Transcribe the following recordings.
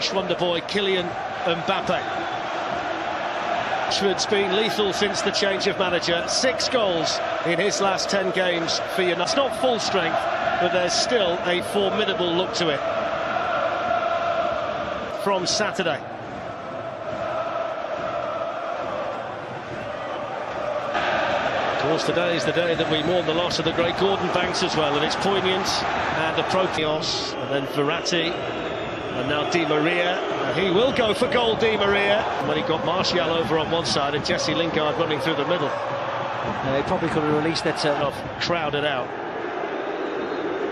French wonder boy Kylian Mbappe. Rashford's been lethal since the change of manager. 6 goals in his last 10 games for United. It's not full strength, but there's still a formidable look to it from Saturday. Of course, today is the day that we mourn the loss of the great Gordon Banks as well, and it's poignant and appropriate. And then Verratti, and now Di Maria. He will go for goal, Di Maria. When he got Martial over on one side and Jesse Lingard running through the middle. Yeah, he probably could have released it. Crowded out.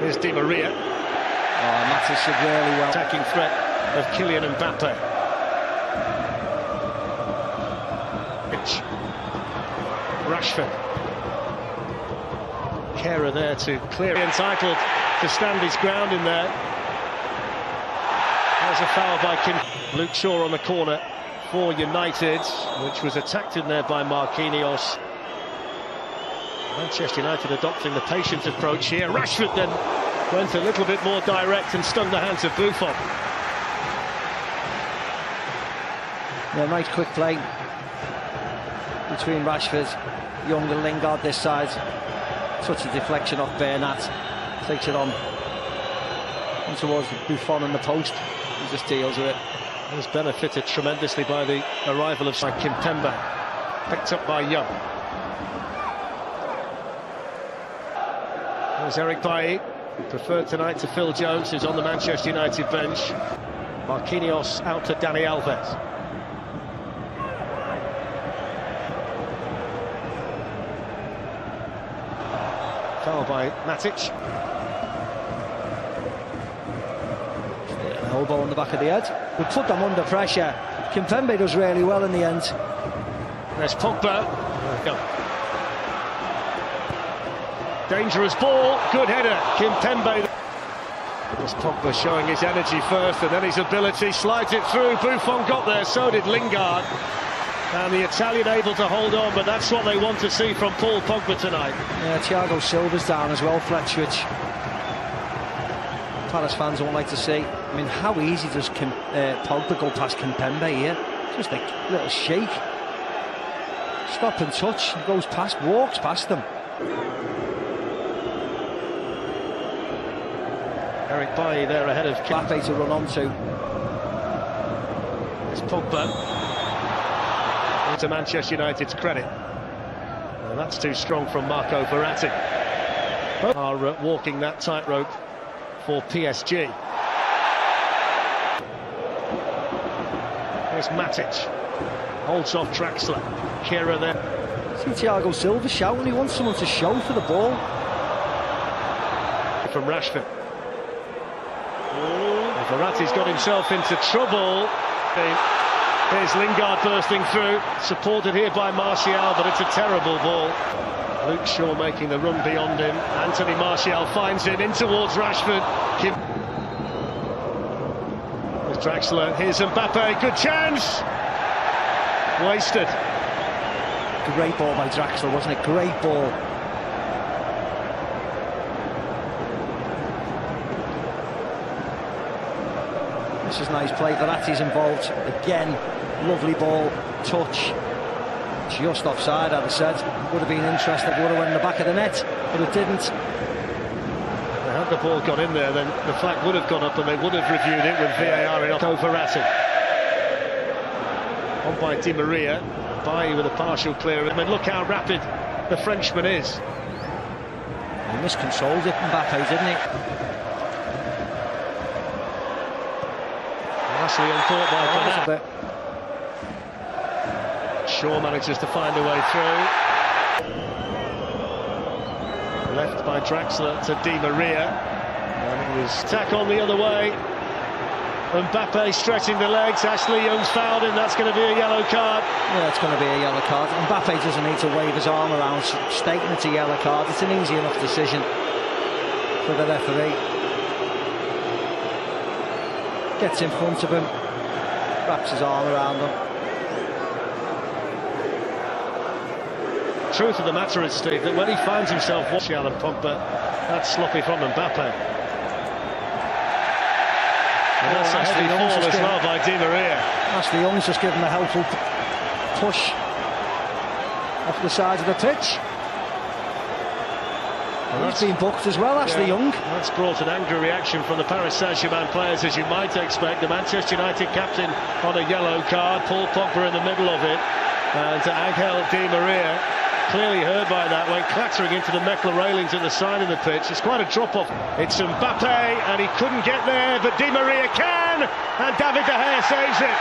Here's Di Maria. Oh, Matic did really well. Attacking threat of Kylian Mbappe. Rashford. Kehrer there to clear. Entitled to stand his ground in there. There's a foul by Luke Shaw on the corner for United, which was attacked in there by Marquinhos. Manchester United adopting the patient approach here. Rashford then went a little bit more direct and stung the hands of Buffon. Yeah, nice quick play between Rashford, Young and Lingard this side. Such a deflection off Bernat. Takes it on towards Buffon and the post. He just deals with it. Was benefited tremendously by the arrival of Kimpembe. Picked up by Young. There's Eric Bailly, who preferred tonight to Phil Jones, who's on the Manchester United bench. Marquinhos out to Dani Alves. Foul by Matic. An elbow on the back of the head. We put them under pressure. Kimpembe does really well in the end. There's Pogba. Go. Dangerous ball. Good header. Kimpembe. There's Pogba showing his energy first and then his ability. Slides it through. Buffon got there. So did Lingard. And the Italian able to hold on, but that's what they want to see from Paul Pogba tonight. Yeah, Thiago Silva's down as well, Fletch, which Palace fans won't like to see. I mean, how easy does Pogba go past Kimpembe here? Just a little shake. Stop and touch, he goes past, walks past them. Eric Bailly there ahead of Mbappe to run onto. It's Pogba. To Manchester United's credit. Well, that's too strong from Marco Verratti. Are walking that tightrope for PSG. Here's Matic. Holds off Draxler. Kehrer there. See Thiago Silva shouting, he wants someone to show for the ball. From Rashford. Verratti's got himself into trouble. Here's Lingard bursting through, supported here by Martial, but it's a terrible ball. Luke Shaw making the run beyond him. Anthony Martial finds it in towards Rashford. With Draxler, here's Mbappe, good chance! Wasted. Great ball by Draxler, wasn't it? Great ball. This is nice play. Verratti's involved again. Lovely ball, touch. Just offside, I'd have said. Would have been interesting. Would have went in the back of the net, but it didn't. Had the ball got in there, then the flag would have gone up, and they would have reviewed it with VAR in Verratti. On by Di Maria. Bailly with a partial clear. I mean, look how rapid the Frenchman is. He miscontrolled it, Mbappe, didn't he? Nicely uncaught by Bernat. Shaw manages to find a way through. Left by Draxler to Di Maria. And it was attack on the other way. Mbappe stretching the legs. Ashley Young's fouled him. That's going to be a yellow card. Yeah, it's going to be a yellow card. Mbappe doesn't need to wave his arm around stating it's a yellow card. It's an easy enough decision for the referee. Gets in front of him, wraps his arm around him. Truth of the matter is, Steve, that when he finds himself watching Alan Pogba, that's sloppy from Mbappe. And that's a heavy fall as well by Di Maria. Ashley Young's just given a helpful push off the side of the pitch. Well, he's been booked as well, Ashley Young. That's brought an angry reaction from the Paris Saint-Germain players, as you might expect. The Manchester United captain on a yellow card, Paul Pogba in the middle of it, and Angel Di Maria, clearly hurt by that, went clattering into the metal railings at the side of the pitch. It's quite a drop-off. It's Mbappe, and he couldn't get there, but Di Maria can, and David De Gea saves it.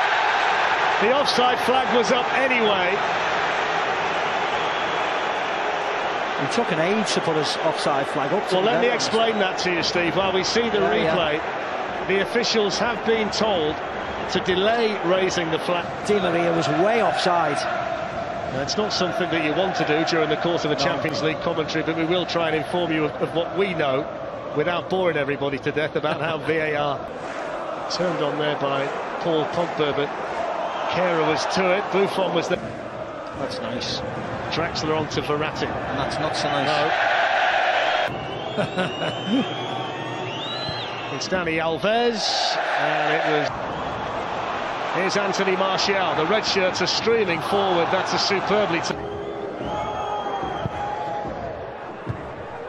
The offside flag was up anyway. He took an age to put his offside flag up. Well, let me explain that to you, Steve. While we see the replay, the officials have been told to delay raising the flag. Di Maria was way offside. Now, it's not something that you want to do during the course of a Champions League commentary, but we will try and inform you of what we know without boring everybody to death about how VAR turned on there by Paul Pogba, but Kehrer was to it, Buffon was there. That's nice. Draxler on to Verratti. And that's not so nice. No. It's Dani Alves, and it was... Here's Anthony Martial. The red shirts are streaming forward. That's a superbly...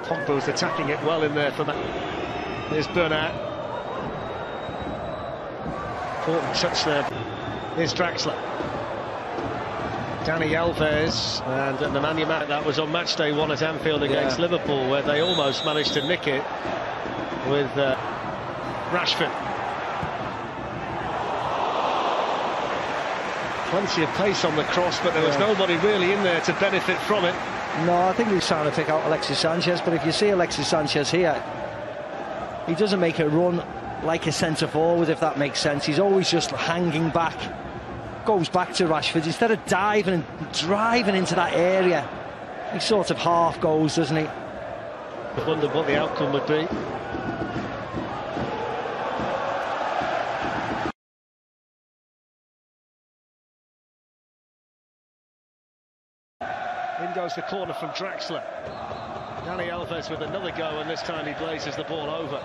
Pogba was attacking it well in there for that. Here's Bernat. Important touch there. Here's Draxler. Dani Alves, and Nemanja Matic. That was on match day 1 at Anfield against Liverpool, where they almost managed to nick it with Rashford. Plenty of pace on the cross, but there was nobody really in there to benefit from it. No, I think he was trying to pick out Alexis Sanchez, but if you see Alexis Sanchez here, he doesn't make a run like a centre forward, if that makes sense. He's always just hanging back. Goes back to Rashford instead of diving and driving into that area. He sort of half goes, doesn't he? I wondered what the outcome would be. In goes the corner from Draxler. Dani Alves with another go, and this time he blazes the ball over.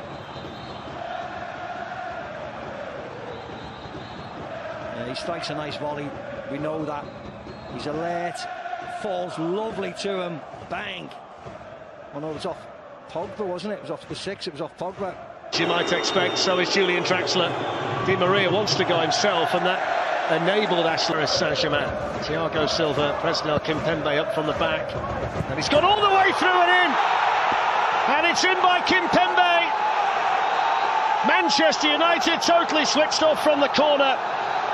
He strikes a nice volley, we know that. He's alert, falls lovely to him, bang. Oh no, it was off Pogba, wasn't it? It was off the 6, it was off Pogba. As you might expect, so is Julian Draxler. Di Maria wants to go himself, and that enabled Paris Saint-Germain. Thiago Silva, Presnel Kimpembe up from the back, and he's gone all the way through and in, and it's in by Kimpembe. Manchester United totally switched off from the corner.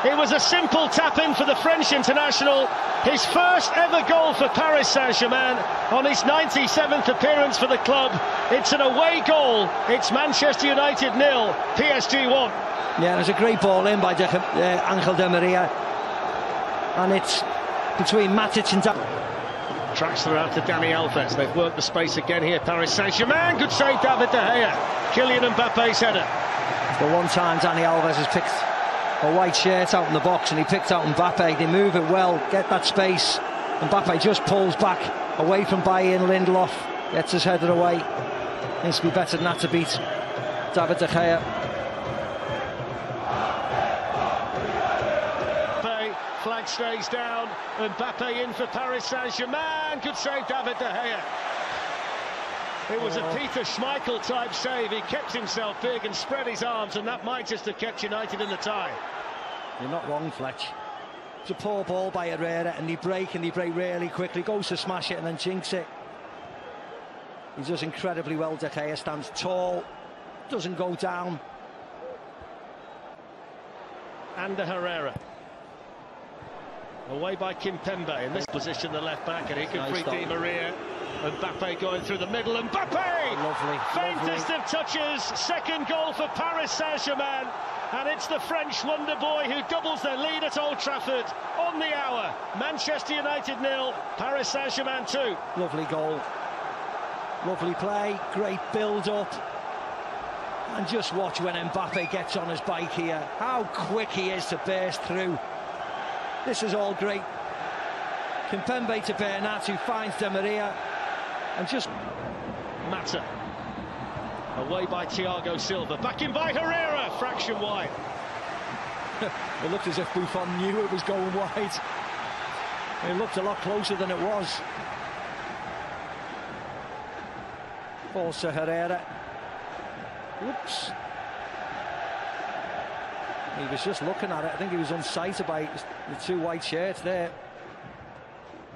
It was a simple tap-in for the French international. His first ever goal for Paris Saint-Germain on his 97th appearance for the club. It's an away goal. It's Manchester United 0, PSG 1. Yeah, there's a great ball in by Angel Di Maria. And it's between Matic and Draxler out to Dani Alves. They've worked the space again here, Paris Saint-Germain. Good save, David De Gea. Kylian Mbappe's header. The one time Dani Alves has picked a white shirt out in the box and he picked out Mbappe. They move it well, get that space. Mbappe just pulls back away from Bayern. Lindelof gets his header away. Needs to be better than that to beat David De Gea. Flag stays down. Mbappe in for Paris Saint-Germain. Good save, David De Gea. It was a Peter Schmeichel type save. He kept himself big and spread his arms, and that might just have kept United in the tie. You're not wrong, Fletch. It's a poor ball by Herrera, and they break really quickly. Goes to smash it and then jinx it. He does incredibly well. De Gea stands tall, doesn't go down. Ander Herrera. Away by Kimpembe in this position, the left back, and he can free Di Maria. Mbappe going through the middle, and Mbappe! Lovely. Faintest of touches, second goal for Paris Saint-Germain, and it's the French wonder boy who doubles their lead at Old Trafford on the hour. Manchester United 0, Paris Saint-Germain 2. Lovely goal, lovely play, great build-up, and just watch when Mbappe gets on his bike here, how quick he is to burst through. This is all great. Kimpembe to Bernat, who finds Di Maria, and just... Mata. Away by Thiago Silva, back in by Herrera, fraction wide. It looked as if Buffon knew it was going wide. It looked a lot closer than it was. Falls to Herrera. Whoops. He was just looking at it. I think he was unsighted by the two white shirts there.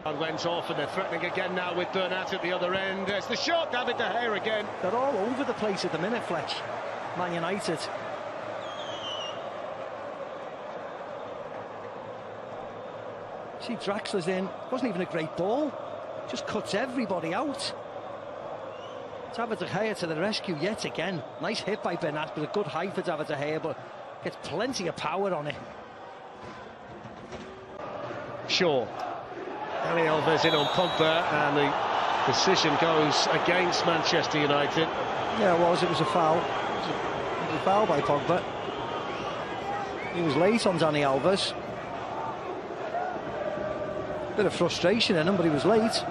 And went off, and they're threatening again now with Bernat at the other end. There's the shot, David De Gea again. They're all over the place at the minute, Fletch. Man United. See, Draxler's in. Wasn't even a great ball. Just cuts everybody out. David De Gea to the rescue yet again. Nice hit by Bernat, but a good height for David De Gea, but gets plenty of power on it. Shaw. Dani Alves in on Pogba, and the decision goes against Manchester United. Yeah, it was a foul. It was a foul by Pogba. He was late on Dani Alves. Bit of frustration in him, but he was late.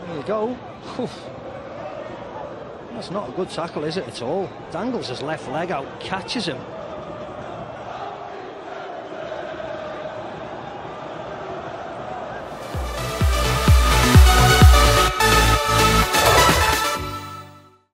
There you go. Oof. That's not a good tackle, is it, at all? Dangles his left leg out, catches him.